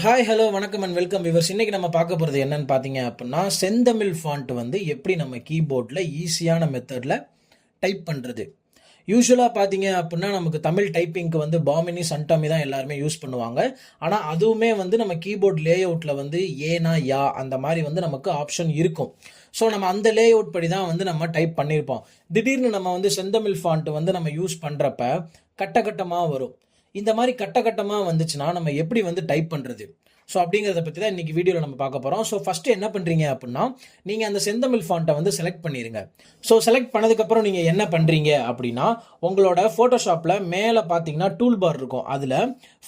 Hi hello வணக்கம் and welcome viewers. இன்னைக்கு நம்ம பார்க்க போகிறது என்னன்னு பார்த்தீங்க அப்படின்னா, செந்தமிழ் ஃபாண்ட் வந்து எப்படி நம்ம கீபோர்டில் ஈஸியான மெத்தடில் டைப் பண்ணுறது. யூஸ்வலாக பார்த்தீங்க அப்படின்னா நமக்கு தமிழ் டைப்பிங்க்கு வந்து பாமினி சன்டாமி தான் எல்லாருமே யூஸ் பண்ணுவாங்க. ஆனால் அதுவுமே வந்து நம்ம கீபோர்ட் லே அவுட்டில் வந்து ஏனா யா அந்த மாதிரி வந்து நமக்கு ஆப்ஷன் இருக்கும். ஸோ நம்ம அந்த லே அவுட் படி தான் வந்து நம்ம டைப் பண்ணியிருப்போம். திடீர்னு நம்ம வந்து செந்தமிழ் ஃபாண்ட் வந்து நம்ம யூஸ் பண்ணுறப்ப கட்டமாக வரும். இந்த மாதிரி கட்டமாக வந்துச்சுன்னா நம்ம எப்படி வந்து டைப் பண்ணுறது, ஸோ அப்படிங்கிறத பற்றி தான் இன்றைக்கி வீடியோவில் நம்ம பார்க்க போகிறோம். ஸோ ஃபஸ்ட்டு என்ன பண்ணுறீங்க அப்படின்னா, நீங்கள் அந்த செந்தமிழ் ஃபாண்ட்டை வந்து செலக்ட் பண்ணிடுங்க. ஸோ செலக்ட் பண்ணதுக்கப்புறம் நீங்கள் என்ன பண்ணுறீங்க அப்படின்னா, உங்களோட ஃபோட்டோஷாப்பில் மேலே பார்த்தீங்கன்னா டூல் பார் இருக்கும். அதில்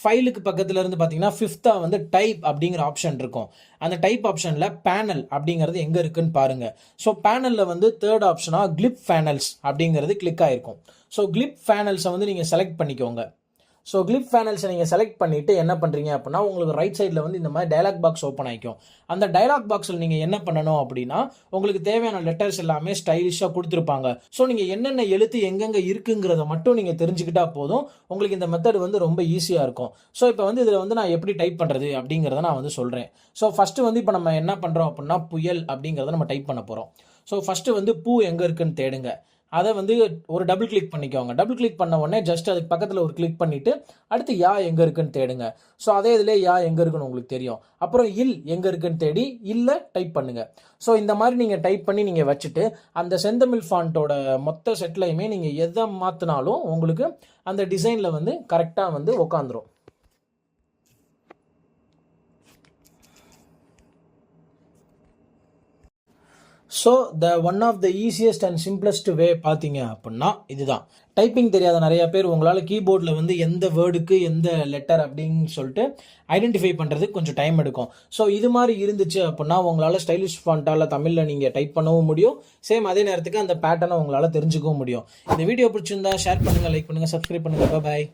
ஃபைலுக்கு பக்கத்தில் இருந்து பார்த்தீங்கன்னா ஃபிஃப்த்தாக வந்து டைப் அப்படிங்கிற ஆப்ஷன் இருக்கும். அந்த டைப் ஆப்ஷனில் பேனல் அப்படிங்கிறது எங்கே இருக்குன்னு பாருங்கள். ஸோ பேனலில் வந்து தேர்ட் ஆப்ஷனாக கிளிப் ஃபேனல்ஸ் அப்படிங்கிறது கிளிக் ஆகிருக்கும். ஸோ கிளிப் ஃபேனல்ஸை வந்து நீங்கள் செலக்ட் பண்ணிக்கோங்க. ஸோ கிளிப் ஃபேனல்ஸை நீங்கள் செலக்ட் பண்ணிவிட்டு என்ன பண்ணுறீங்க அப்படின்னா, உங்களுக்கு ரைட் சைடில் வந்து இந்த மாதிரி டயலாக் பாக்ஸ் ஓப்பன் ஆகிக்கும். அந்த டயலாக் பாக்ஸில் நீங்கள் என்ன பண்ணணும் அப்படின்னா, உங்களுக்கு தேவையான லெட்டர்ஸ் எல்லாமே ஸ்டைலிஷாக கொடுத்துருப்பாங்க. ஸோ நீங்கள் என்னென்ன எழுத்து எங்கெங்கே இருக்குங்கிறத மட்டும் நீங்கள் தெரிஞ்சுக்கிட்டா போதும். உங்களுக்கு இந்த மெத்தட் வந்து ரொம்ப ஈஸியாக இருக்கும். ஸோ இப்போ வந்து இதில் வந்து நான் எப்படி டைப் பண்ணுறது அப்படிங்கிறத நான் வந்து சொல்கிறேன். ஸோ ஃபஸ்ட்டு வந்து இப்போ நம்ம என்ன பண்ணுறோம் அப்படின்னா, புயல் அப்படிங்கிறத நம்ம டைப் பண்ண போகிறோம். ஸோ ஃபஸ்ட்டு வந்து பூ எங்கே இருக்குன்னு தேடுங்க. அதை வந்து ஒரு டபுள் கிளிக் பண்ணிக்கோங்க. டபுள் கிளிக் பண்ண உடனே ஜஸ்ட் அதுக்கு பக்கத்தில் ஒரு கிளிக் பண்ணிவிட்டு அடுத்து யா எங்கே இருக்குன்னு தேடுங்க. ஸோ அதே இதில் யா எங்கே இருக்குன்னு உங்களுக்கு தெரியும். அப்புறம் இல் எங்கே இருக்குன்னு தேடி இல்லை டைப் பண்ணுங்கள். ஸோ இந்த மாதிரி நீங்கள் டைப் பண்ணி நீங்கள் வச்சுட்டு அந்த செந்தமிழ் ஃபாண்ட்டோட மொத்த செட்லையுமே நீங்கள் எதை மாற்றினாலும் உங்களுக்கு அந்த டிசைனில் வந்து கரெக்டாக வந்து உக்காந்துரும். So one of the easiest and simplest way பார்த்தீங்க அப்படின்னா இதுதான். டைப்பிங் தெரியாத நிறைய பேர் உங்களால் கீபோர்டில் வந்து எந்த வேர்டுக்கு எந்த லெட்டர் அப்படின்னு சொல்லிட்டு ஐடென்டிஃபை பண்ணுறதுக்கு கொஞ்சம் டைம் எடுக்கும். ஸோ இது மாதிரி இருந்துச்சு அப்படின்னா உங்களால் ஸ்டைலிஷ் ஃபாண்ட்டால் தமிழில் நீங்கள் டைப் பண்ணவும் முடியும். சேம் அதே நேரத்துக்கு அந்த பேட்டர்னை உங்களால் தெரிஞ்சுக்கவும் முடியும். இந்த வீடியோ பிடிச்சிருந்தா ஷேர் பண்ணுங்கள், லைக் பண்ணுங்கள், சப்ஸ்கிரைப் பண்ணுங்கள். பாய்.